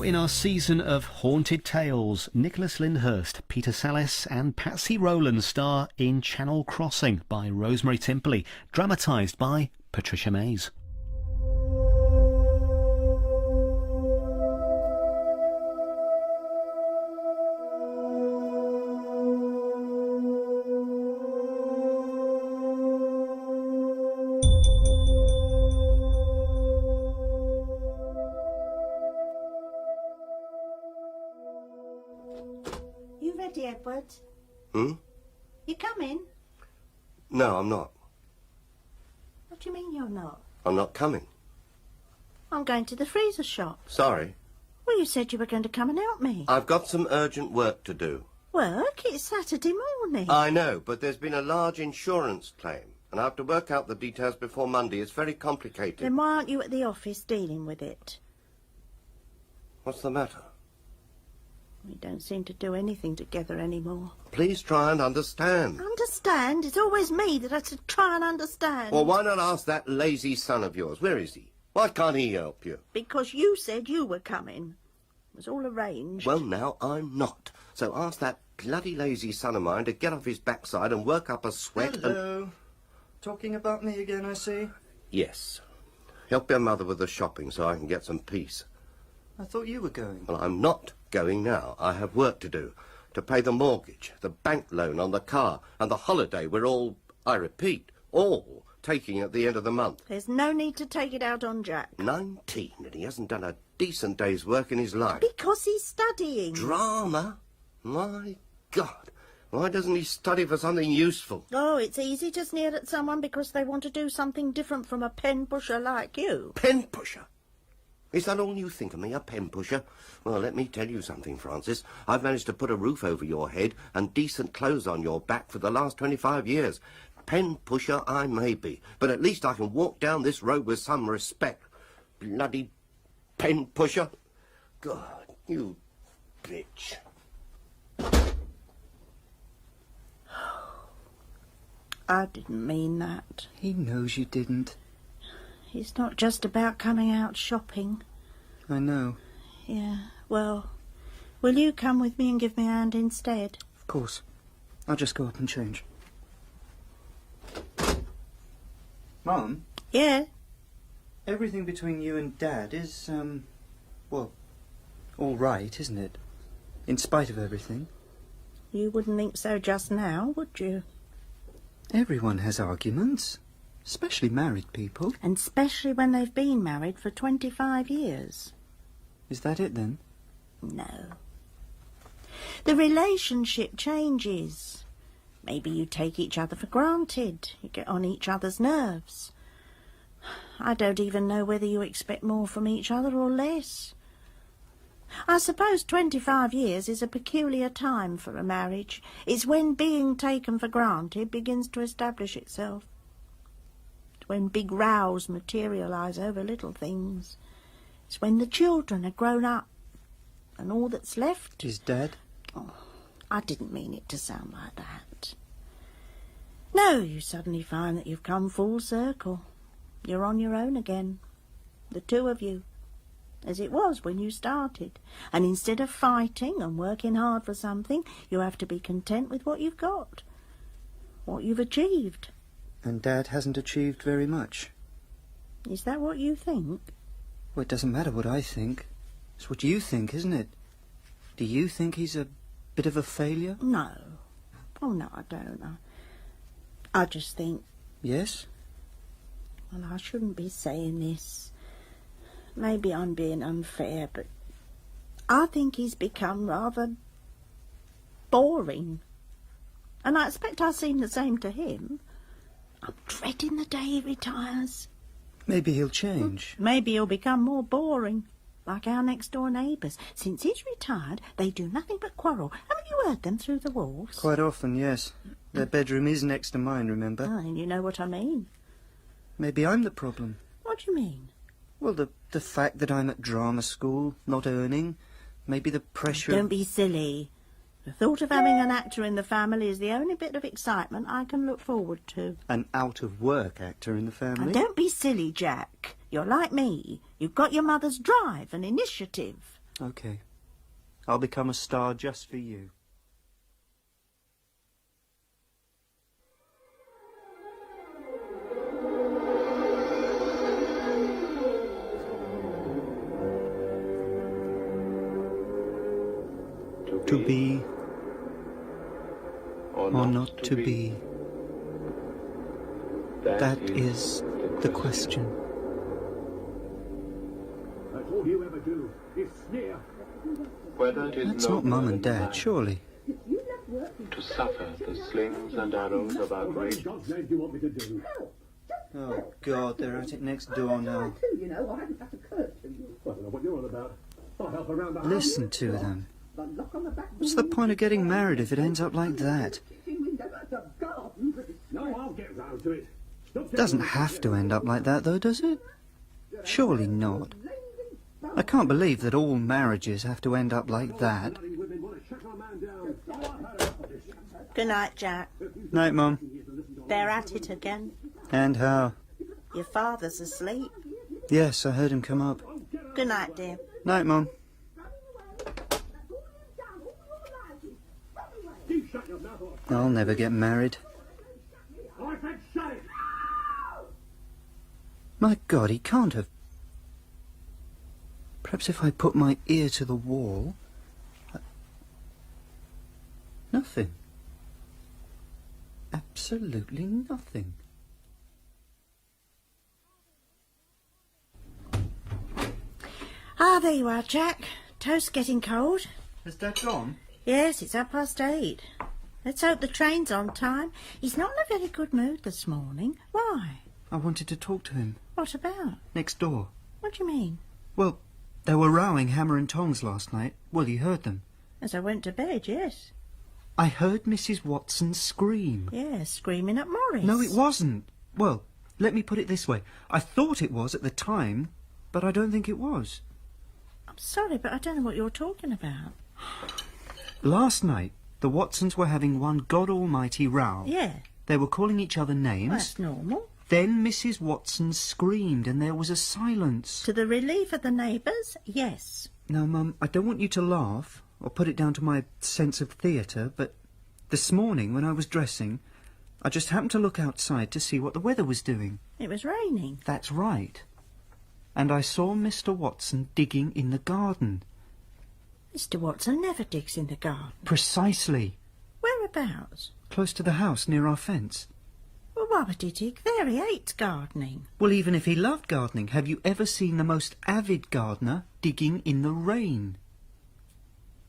In our season of haunted tales, Nicholas Lyndhurst, Peter Sallis and Patsy Rowland star in Channel Crossing by Rosemary Timperley, dramatised by Patricia Mays. You ready, Edward? Hmm? You coming? No, I'm not. What do you mean you're not? I'm not coming. I'm going to the freezer shop. Sorry. Well, you said you were going to come and help me. I've got some urgent work to do. Work? It's Saturday morning. I know, but there's been a large insurance claim, and I have to work out the details before Monday. It's very complicated. Then why aren't you at the office dealing with it? What's the matter? We don't seem to do anything together anymore. Please try and understand. Understand? It's always me that has to try and understand. Well, why not ask that lazy son of yours? Where is he? Why can't he help you? Because you said you were coming. It was all arranged. Well, now I'm not. So ask that bloody lazy son of mine to get off his backside and work up a sweat. Hello. Talking about me again, I see. Yes. Help your mother with the shopping so I can get some peace. I thought you were going. Well, I'm not going now. I have work to do. To pay the mortgage, the bank loan on the car, and the holiday we're all, I repeat, all taking at the end of the month. There's no need to take it out on Jack. 19, and he hasn't done a decent day's work in his life. Because he's studying. Drama? My God. Why doesn't he study for something useful? Oh, it's easy to sneer at someone because they want to do something different from a pen pusher like you. Pen pusher? Is that all you think of me, a pen pusher? Well, let me tell you something, Francis. I've managed to put a roof over your head and decent clothes on your back for the last 25 years. Pen pusher I may be, but at least I can walk down this road with some respect. Bloody pen pusher. God, you bitch. I didn't mean that. He knows you didn't. It's not just about coming out shopping. I know. Yeah, well, will you come with me and give me a hand instead? Of course. I'll just go up and change. Mum? Yeah? Everything between you and Dad is, well, all right, isn't it? In spite of everything. You wouldn't think so just now, would you? Everyone has arguments. Especially married people. And especially when they've been married for 25 years. Is that it, then? No. The relationship changes. Maybe you take each other for granted. You get on each other's nerves. I don't even know whether you expect more from each other or less. I suppose 25 years is a peculiar time for a marriage. It's when being taken for granted begins to establish itself. When big rows materialise over little things. It's when the children are grown up and all that's left... Is Dad? Oh, I didn't mean it to sound like that. No, you suddenly find that you've come full circle. You're on your own again, the two of you, as it was when you started. And instead of fighting and working hard for something, you have to be content with what you've got, what you've achieved. And Dad hasn't achieved very much. Is that what you think? Well, it doesn't matter what I think. It's what you think, isn't it? Do you think he's a bit of a failure? No. Oh, no, I don't. I just think... Yes? Well, I shouldn't be saying this. Maybe I'm being unfair, but I think he's become rather boring. And I expect I seem the same to him. I'm dreading the day he retires. Maybe he'll change. Maybe he'll become more boring, like our next-door neighbours. Since he's retired, they do nothing but quarrel. Haven't you heard them through the walls? Quite often, yes. Their bedroom is next to mine, remember? Oh, and you know what I mean. Maybe I'm the problem. What do you mean? Well, the fact that I'm at drama school, not earning. Maybe the pressure... Don't be silly. The thought of having an actor in the family is the only bit of excitement I can look forward to. An out-of-work actor in the family? And don't be silly, Jack. You're like me. You've got your mother's drive and initiative. OK. I'll become a star just for you. To be or not to be, that is the question. That's all you ever do, is sneer. That's not Mum and Dad, surely. To suffer the slings and arrows of What in outrage. God's name do you want me to do? Oh, God, they're at it next door now. You know, I hadn't that occurred to you. I don't know what you're on about. I'll help around the house. Listen to them. The lock on the back What's the point of getting married if it ends up like that? window at the garden. No, I'll get round to it. Don't Doesn't have to end up like that, though, does it? Surely not. I can't believe that all marriages have to end up like that. bloody women want to shut our man down. Oh, I've had enough of this. Good night, Jack. Night, Mum. They're at it again. And how? Your father's asleep. Yes, I heard him come up. Good night, dear. Night, Mum. You shut your mouth or I'll never get married. I said shut it. My God, he can't have... Perhaps if I put my ear to the wall... Nothing. Absolutely nothing. Ah, there you are, Jack. Toast getting cold. Has Dad gone? Yes, it's 8:30. Let's hope the train's on time. He's not in a very good mood this morning. Why? I wanted to talk to him. What about? Next door. What do you mean? Well, they were rowing hammer and tongs last night. Well, you heard them. As I went to bed, yes. I heard Mrs. Watson scream. Yes, screaming at Morris. No, it wasn't. Well, let me put it this way. I thought it was at the time, but I don't think it was. I'm sorry, but I don't know what you're talking about. Last night, the Watsons were having one God Almighty row. Yeah, They were calling each other names. that's normal. Then Mrs. Watson screamed and there was a silence. To the relief of the neighbours, yes. Now, Mum, I don't want you to laugh or put it down to my sense of theatre, but this morning when I was dressing, I just happened to look outside to see what the weather was doing. It was raining. That's right. And I saw Mr. Watson digging in the garden. Mr. Watson never digs in the garden. Precisely. Whereabouts? Close to the house near our fence. Well, why would he dig there? He hates gardening. Well, even if he loved gardening, have you ever seen the most avid gardener digging in the rain?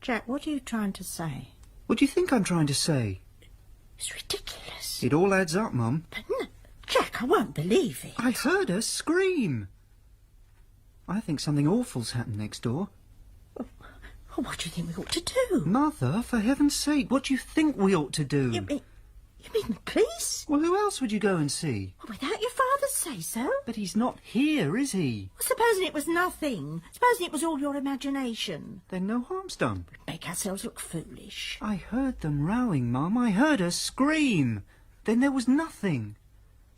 Jack, what are you trying to say? What do you think I'm trying to say? It's ridiculous. It all adds up, Mum. But no, Jack, I won't believe it. I heard her scream. I think something awful's happened next door. Well, what do you think we ought to do? Mother, for heaven's sake, what do you think we ought to do? You mean the police? Well, who else would you go and see? Well, without your father's say-so? But he's not here, is he? Well, supposing it was nothing. Supposing it was all your imagination. Then no harm's done. Make ourselves look foolish. I heard them rowing, Mum. I heard her scream. Then there was nothing.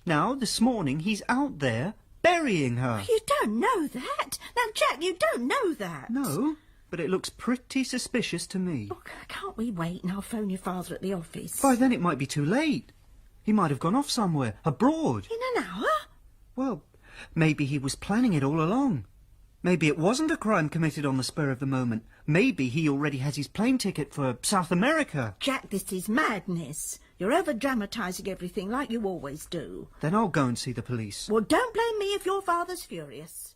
Now, this morning, he's out there burying her. You don't know that. Now, Jack, you don't know that. No, but it looks pretty suspicious to me. Look, can't we wait and I'll phone your father at the office? By then it might be too late. He might have gone off somewhere, abroad. In an hour? Well, maybe he was planning it all along. Maybe it wasn't a crime committed on the spur of the moment. Maybe he already has his plane ticket for South America. Jack, this is madness. You're over-dramatising everything like you always do. Then I'll go and see the police. Well, don't blame me if your father's furious.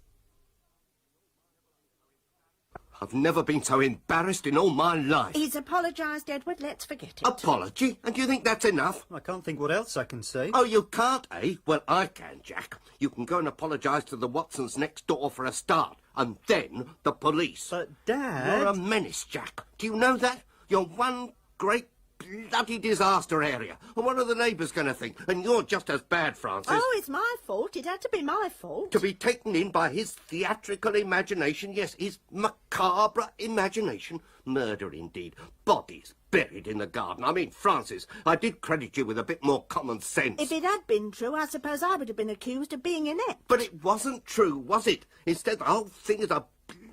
I've never been so embarrassed in all my life. He's apologised, Edward. Let's forget it. Apology? And do you think that's enough? I can't think what else I can say. Oh, you can't, eh? Well, I can, Jack. You can go and apologise to the Watsons next door for a start, and then the police. But, Dad... You're a menace, Jack. Do you know that? You're one great bloody disaster area. And what are the neighbours going to think? And you're just as bad, Francis. Oh, it's my fault. It had to be my fault. To be taken in by his theatrical imagination, yes, his macabre imagination. Murder, indeed. Bodies buried in the garden. I mean, Francis, I did credit you with a bit more common sense. If it had been true, I suppose I would have been accused of being inept. But it wasn't true, was it? Instead, the whole thing is a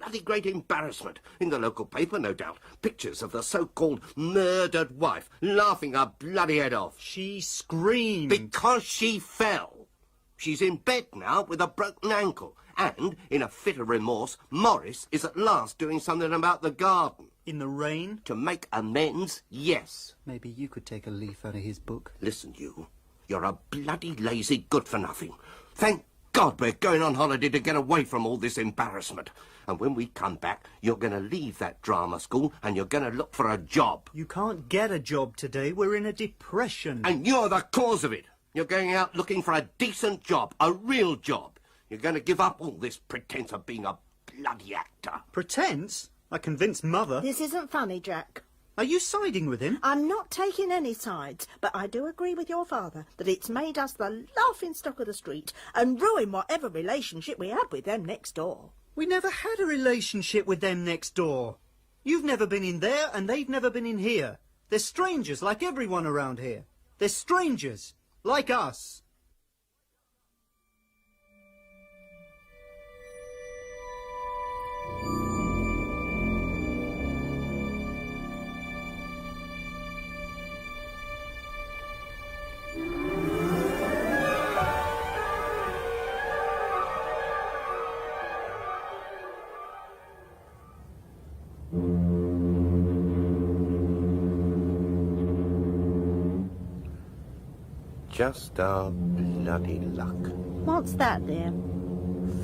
bloody great embarrassment. In the local paper, no doubt. Pictures of the so-called murdered wife laughing her bloody head off. She screamed. Because she fell. She's in bed now with a broken ankle. And, in a fit of remorse, Morris is at last doing something about the garden. In the rain? To make amends, yes. Maybe you could take a leaf out of his book. Listen, you. You're a bloody lazy good-for-nothing. Thank God we're going on holiday to get away from all this embarrassment. And when we come back, you're going to leave that drama school and you're going to look for a job. You can't get a job today. We're in a depression. And you're the cause of it. You're going out looking for a decent job, a real job. You're going to give up all this pretense of being a bloody actor. Pretense? I convinced Mother. This isn't funny, Jack. Are you siding with him? I'm not taking any sides, but I do agree with your father that it's made us the laughingstock of the street and ruined whatever relationship we had with them next door. We never had a relationship with them next door. You've never been in there and they've never been in here. They're strangers like everyone around here. They're strangers like us. Just our bloody luck. What's that, dear?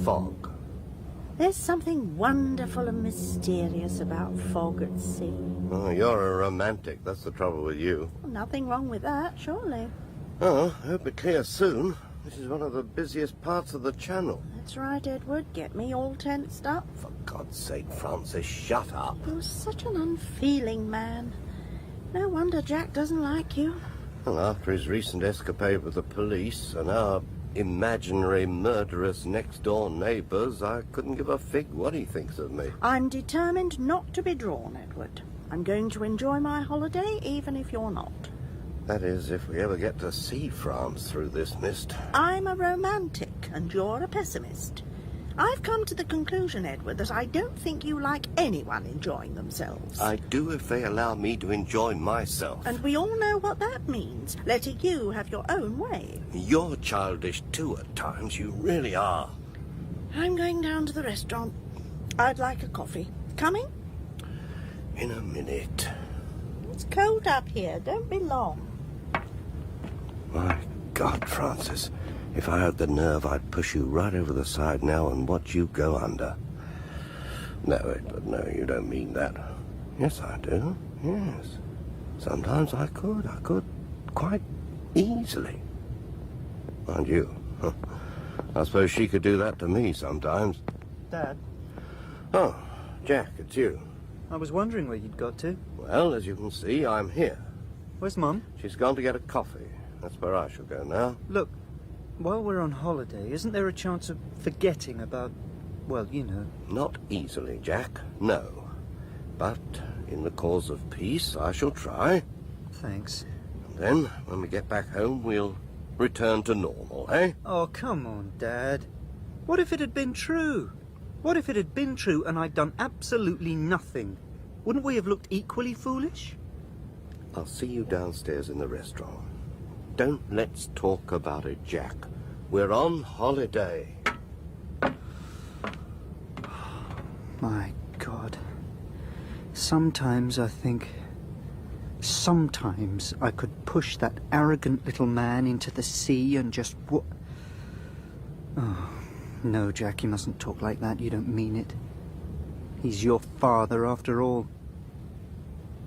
Fog. There's something wonderful and mysterious about fog at sea. Oh, you're a romantic. That's the trouble with you. Nothing wrong with that, surely. Oh, I hope it clears soon. This is one of the busiest parts of the channel. That's right, Edward. Get me all tensed up. For God's sake, Francis, shut up. You're such an unfeeling man. No wonder Jack doesn't like you. Well, after his recent escapade with the police and our imaginary murderous next-door neighbours, I couldn't give a fig what he thinks of me. I'm determined not to be drawn, Edward. I'm going to enjoy my holiday, even if you're not. That is, if we ever get to see France through this mist. I'm a romantic, and you're a pessimist. I've come to the conclusion, Edward, that I don't think you like anyone enjoying themselves. I do if they allow me to enjoy myself. And we all know what that means, letting you have your own way. You're childish too at times, you really are. I'm going down to the restaurant. I'd like a coffee. Coming? In a minute. It's cold up here. Don't be long. My God, Francis. If I had the nerve, I'd push you right over the side now and watch you go under. No, Edward, no, you don't mean that. Yes, I do. Yes. Sometimes I could quite easily. Mind you, I suppose she could do that to me sometimes. Dad? Oh, Jack, it's you. I was wondering where you'd got to. Well, as you can see, I'm here. Where's Mum? She's gone to get a coffee. That's where I shall go now. Look, while we're on holiday, isn't there a chance of forgetting about, well, you know? Not easily, Jack, no. But in the cause of peace, I shall try. Thanks. And then, when we get back home, we'll return to normal, eh? Oh, come on, Dad. What if it had been true? What if it had been true and I'd done absolutely nothing? Wouldn't we have looked equally foolish? I'll see you downstairs in the restaurant. Don't let's talk about it, Jack. We're on holiday. My God. Sometimes I think... Sometimes I could push that arrogant little man into the sea and just... Oh, no, Jack, you mustn't talk like that. You don't mean it. He's your father, after all.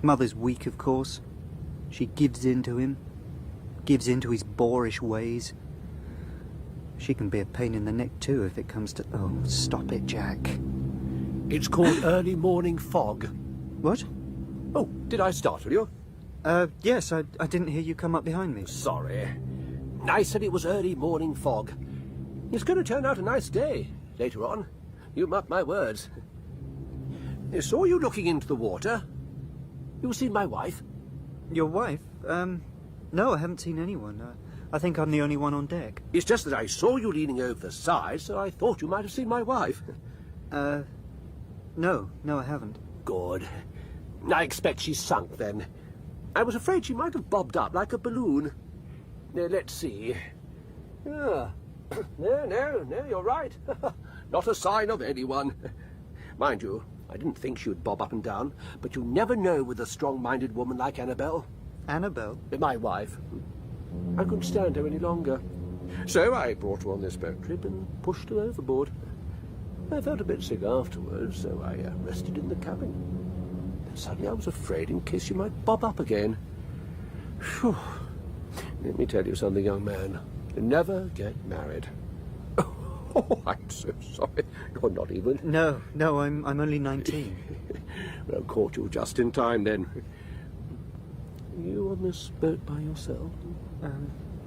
Mother's weak, of course. She gives in to him. Gives in to his boorish ways. She can be a pain in the neck, too, if it comes to... Oh, stop it, Jack. It's called early morning fog. What? Oh, did I startle you? Yes, I didn't hear you come up behind me. Sorry. I said it was early morning fog. It's going to turn out a nice day later on. You mark my words. I saw you looking into the water. You seen my wife? Your wife? No, I haven't seen anyone. I think I'm the only one on deck. It's just that I saw you leaning over the side, so I thought you might have seen my wife. No, I haven't. Good. I expect she's sunk, then. I was afraid she might have bobbed up like a balloon. Now, let's see. Ah. No, you're right. Not a sign of anyone. Mind you, I didn't think she would bob up and down, but you never know with a strong-minded woman like Annabelle. Annabelle? My wife. I couldn't stand her any longer. So I brought her on this boat trip and pushed her overboard. I felt a bit sick afterwards, so I rested in the cabin. Then suddenly I was afraid in case she might bob up again. Phew. Let me tell you something, young man. Never get married. Oh, I'm so sorry. You're not even... No, I'm only 19. Well, caught you just in time, then. You on this boat by yourself?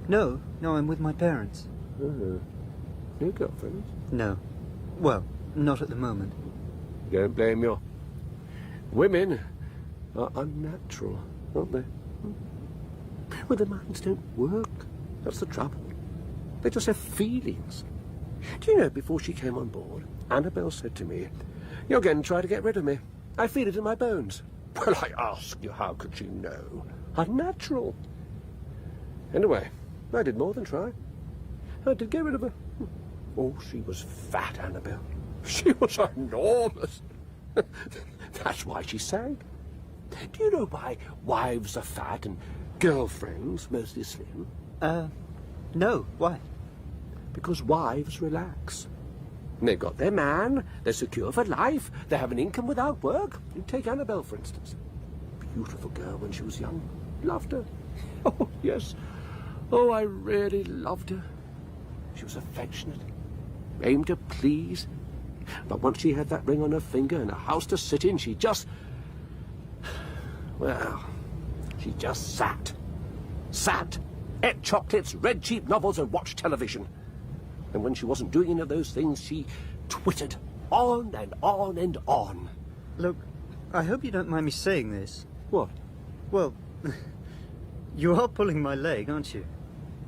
No, I'm with my parents. No girlfriends? No. Well, not at the moment. Don't blame you. Women are unnatural, aren't they? Well, their minds don't work. That's the trouble. They just have feelings. Do you know, before she came on board, Annabelle said to me, "You're going to try to get rid of me. I feel it in my bones." Well, I ask you, how could she know? Unnatural. Anyway, I did more than try. I did get rid of her. Oh, she was fat, Annabelle. She was enormous. That's why she sank. Do you know why wives are fat and girlfriends mostly slim? No, why? Because wives relax. They've got their man, they're secure for life, they have an income without work. You take Annabelle, for instance. Beautiful girl when she was young. Loved her. Oh, yes. Oh, I really loved her. She was affectionate, aimed to please. But once she had that ring on her finger and a house to sit in, she just... Well, she just sat. Sat, ate chocolates, read cheap novels and watched television. And when she wasn't doing any of those things, she twittered on and on and on. Look, I hope you don't mind me saying this. What? Well, you are pulling my leg, aren't you?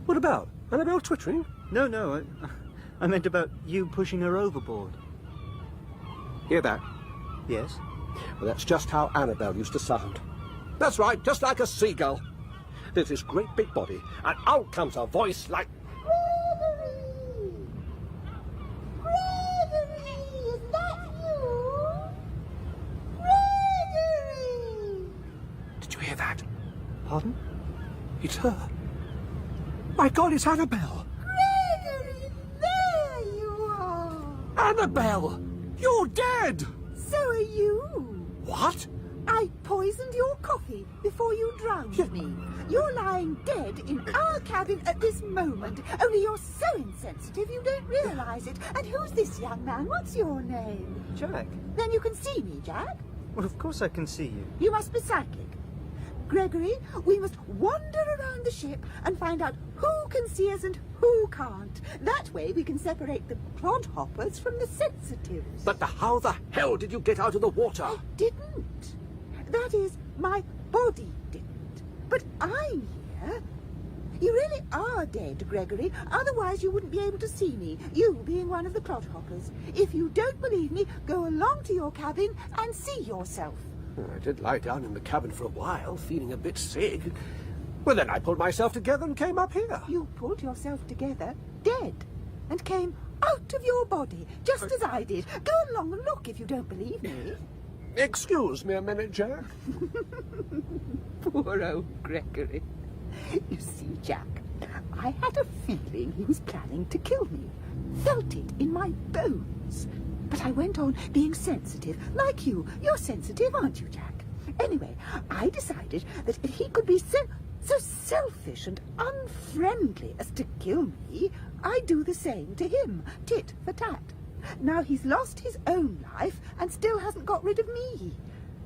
What about? Annabelle twittering? No, I meant about you pushing her overboard. Hear that? Yes? Well, that's just how Annabelle used to sound. That's right, just like a seagull. There's this great big body, and out comes a voice like... Gregory, is that you? Gregory! Did you hear that? Pardon? It's her. My God, it's Annabelle. Gregory, there you are. Annabelle, you're dead. So are you. What? I poisoned your coffee before you drowned me. You're lying dead in our cabin at this moment, only you're so insensitive you don't realise it. And who's this young man? What's your name? Jack? Then you can see me, Jack. Well, of course I can see you. You must be psychic. Gregory, we must wander around the ship and find out who can see us and who can't. That way we can separate the clodhoppers from the sensitives. But how the hell did you get out of the water? I didn't. That is, my body didn't. But I'm here. You really are dead, Gregory. Otherwise you wouldn't be able to see me, you being one of the clodhoppers. If you don't believe me, go along to your cabin and see yourself. I did lie down in the cabin for a while, feeling a bit sick. Well, then I pulled myself together and came up here. You pulled yourself together, dead, and came out of your body, just as I did. Go along and look if you don't believe me. Excuse me a minute, Jack. Poor old Gregory. You see, Jack, I had a feeling he was planning to kill me. Felt it in my bones. But I went on being sensitive, like you. You're sensitive, aren't you, Jack? Anyway, I decided that if he could be so selfish and unfriendly as to kill me, I'd do the same to him, tit for tat. Now he's lost his own life and still hasn't got rid of me.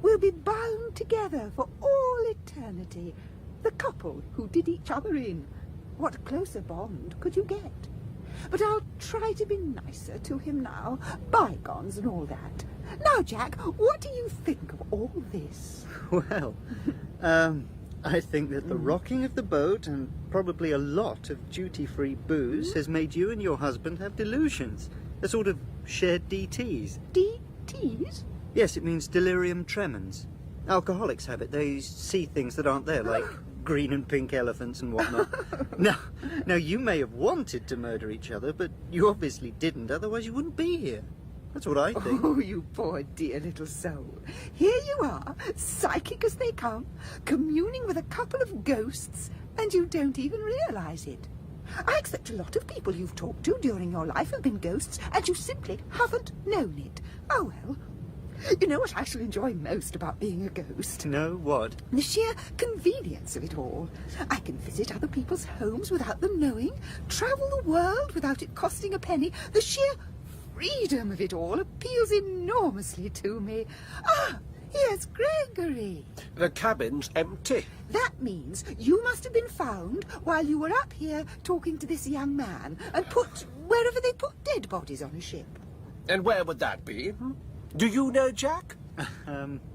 We'll be bound together for all eternity. The couple who did each other in. What closer bond could you get? But I'll try to be nicer to him now. Bygones and all that. Now, Jack, what do you think of all this? Well, I think that the rocking of the boat and probably a lot of duty-free booze has made you and your husband have delusions. A sort of shared DTs. DTs? Yes, it means delirium tremens. Alcoholics have it. They see things that aren't there, like green and pink elephants and whatnot. Now, you may have wanted to murder each other, but you obviously didn't, otherwise you wouldn't be here. That's what I think. Oh, you poor dear little soul. Here you are, psychic as they come, communing with a couple of ghosts, and you don't even realise it. I expect a lot of people you've talked to during your life have been ghosts, and you simply haven't known it. Oh, well. You know what I shall enjoy most about being a ghost? No, what? The sheer convenience of it all. I can visit other people's homes without them knowing, travel the world without it costing a penny. The sheer freedom of it all appeals enormously to me. Ah, here's Gregory. The cabin's empty. That means you must have been found while you were up here talking to this young man and put wherever they put dead bodies on a ship. And where would that be? Do you know, Jack?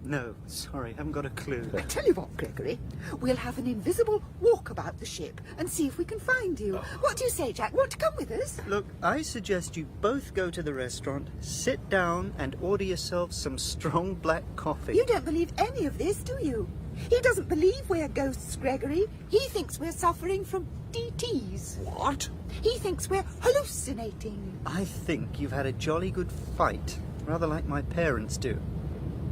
No, sorry, haven't got a clue. I tell you what, Gregory, we'll have an invisible walk about the ship and see if we can find you. What do you say, Jack? Want to come with us? Look, I suggest you both go to the restaurant, sit down and order yourselves some strong black coffee. You don't believe any of this, do you? He doesn't believe we're ghosts, Gregory. He thinks we're suffering from DTs. What? He thinks we're hallucinating. I think you've had a jolly good fight, rather like my parents do.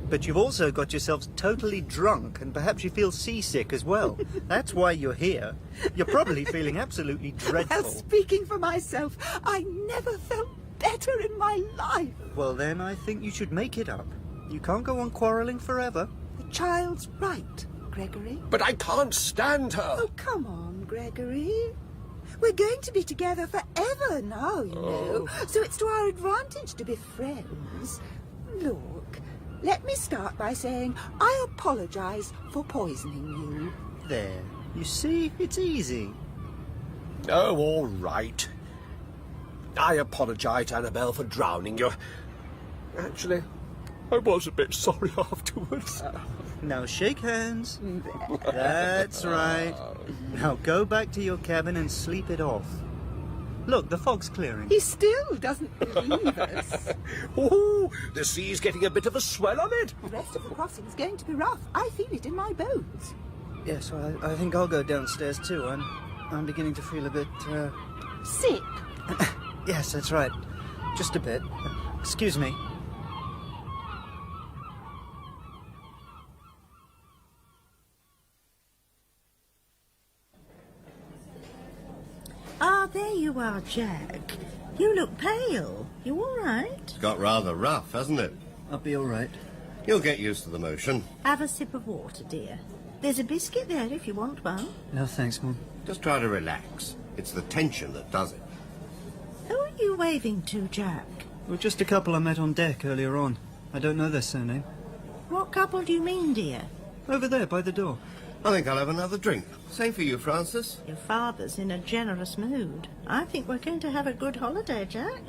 But you've also got yourselves totally drunk, and perhaps you feel seasick as well. That's why you're here. You're probably feeling absolutely dreadful. Well, speaking for myself, I never felt better in my life. Well, then I think you should make it up. You can't go on quarrelling forever. The child's right, Gregory. But I can't stand her. Oh, come on, Gregory. We're going to be together forever now, you know. So it's to our advantage to be friends. Look, let me start by saying I apologise for poisoning you. There. You see, it's easy. Oh, all right. I apologise, Annabelle, for drowning you. Actually, I was a bit sorry afterwards. Now shake hands. That's right. Now go back to your cabin and sleep it off. Look, the fog's clearing. He still doesn't believe us. Oh, the sea's getting a bit of a swell on it. The rest of the crossing's going to be rough. I feel it in my bones. Yes, well, I think I'll go downstairs too. I'm beginning to feel a bit, Sick. Yes, that's right. Just a bit. Excuse me. Ah, there you are, Jack. You look pale. You all right? It's got rather rough, hasn't it? I'll be all right. You'll get used to the motion. Have a sip of water, dear. There's a biscuit there if you want one. No, thanks, Mum. Just try to relax. It's the tension that does it. Who are you waving to, Jack? Well, just a couple I met on deck earlier on. I don't know their surname. What couple do you mean, dear? Over there, by the door. I think I'll have another drink. Same for you, Francis. Your father's in a generous mood. I think we're going to have a good holiday, Jack.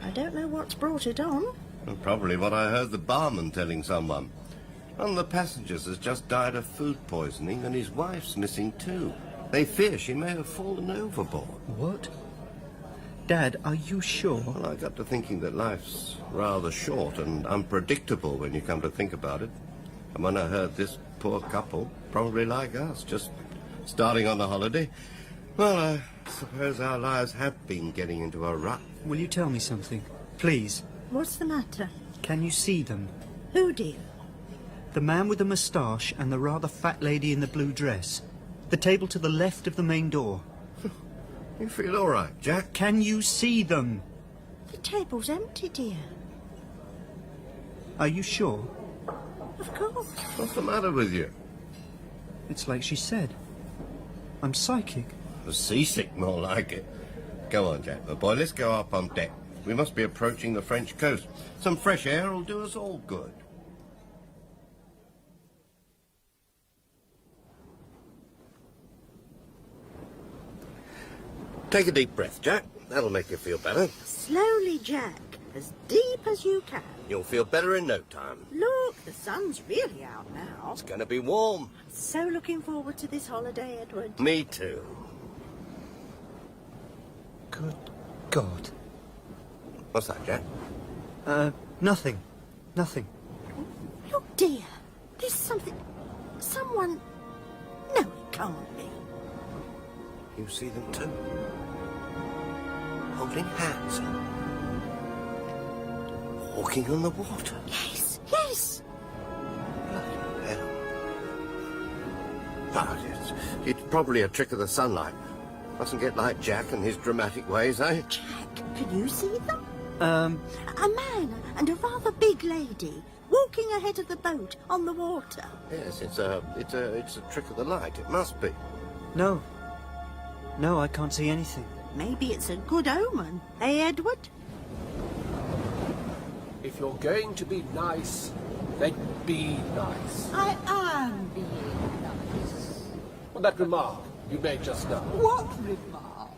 I don't know what's brought it on. And probably what I heard the barman telling someone. One of the passengers has just died of food poisoning and his wife's missing too. They fear she may have fallen overboard. What? Dad, are you sure? Well, I got to thinking that life's rather short and unpredictable when you come to think about it. And when I heard this poor couple, probably like us, just starting on the holiday, well, I suppose our lives have been getting into a rut. Will you tell me something? Please. What's the matter? Can you see them? Who, dear? The man with the moustache and the rather fat lady in the blue dress. The table to the left of the main door. You feel all right, Jack? Can you see them? The table's empty, dear. Are you sure? Of course. What's the matter with you? It's like she said. I'm psychic. Seasick, more like it. Go on, Jack, my boy, let's go up on deck. We must be approaching the French coast. Some fresh air will do us all good. Take a deep breath, Jack. That'll make you feel better. Slowly, Jack. As deep as you can. You'll feel better in no time. Look, the sun's really out now. It's going to be warm. So looking forward to this holiday, Edward. Me too. Good God. What's that, Jack? Nothing. Nothing. dear. There's something... Someone... No, it can't be. You see them too? Holding hands. Walking on the water. Yes, yes. Bloody hell. Ah, it's probably a trick of the sunlight. Mustn't get like Jack and his dramatic ways, eh? Jack, can you see them? Um, A man and a rather big lady walking ahead of the boat on the water. Yes, it's a trick of the light. It must be. no. No, I can't see anything. Maybe it's a good omen, eh, Edward? If you're going to be nice, then be nice. I am being nice. Well, that remark you made just now. What remark?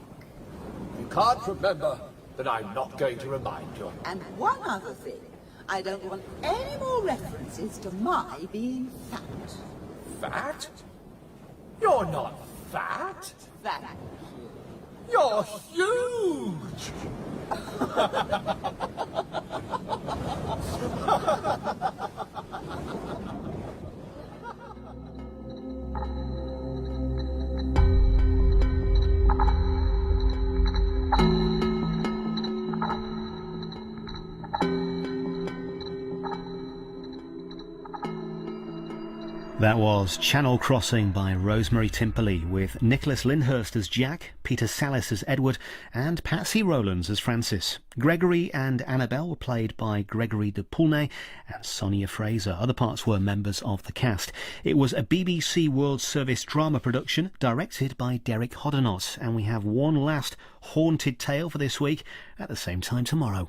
If you can't remember, then I'm not going to remind you. And one other thing. I don't want any more references to my being fat. Fat? You're not fat. Thank you. You're huge. That was Channel Crossing by Rosemary Timperley, with Nicholas Lyndhurst as Jack, Peter Sallis as Edward, and Patsy Rowlands as Francis. Gregory and Annabelle were played by Gregory de Poulnay and Sonia Fraser. Other parts were members of the cast. It was a BBC World Service drama production directed by Derek Hoddinott, and we have one last haunted tale for this week at the same time tomorrow.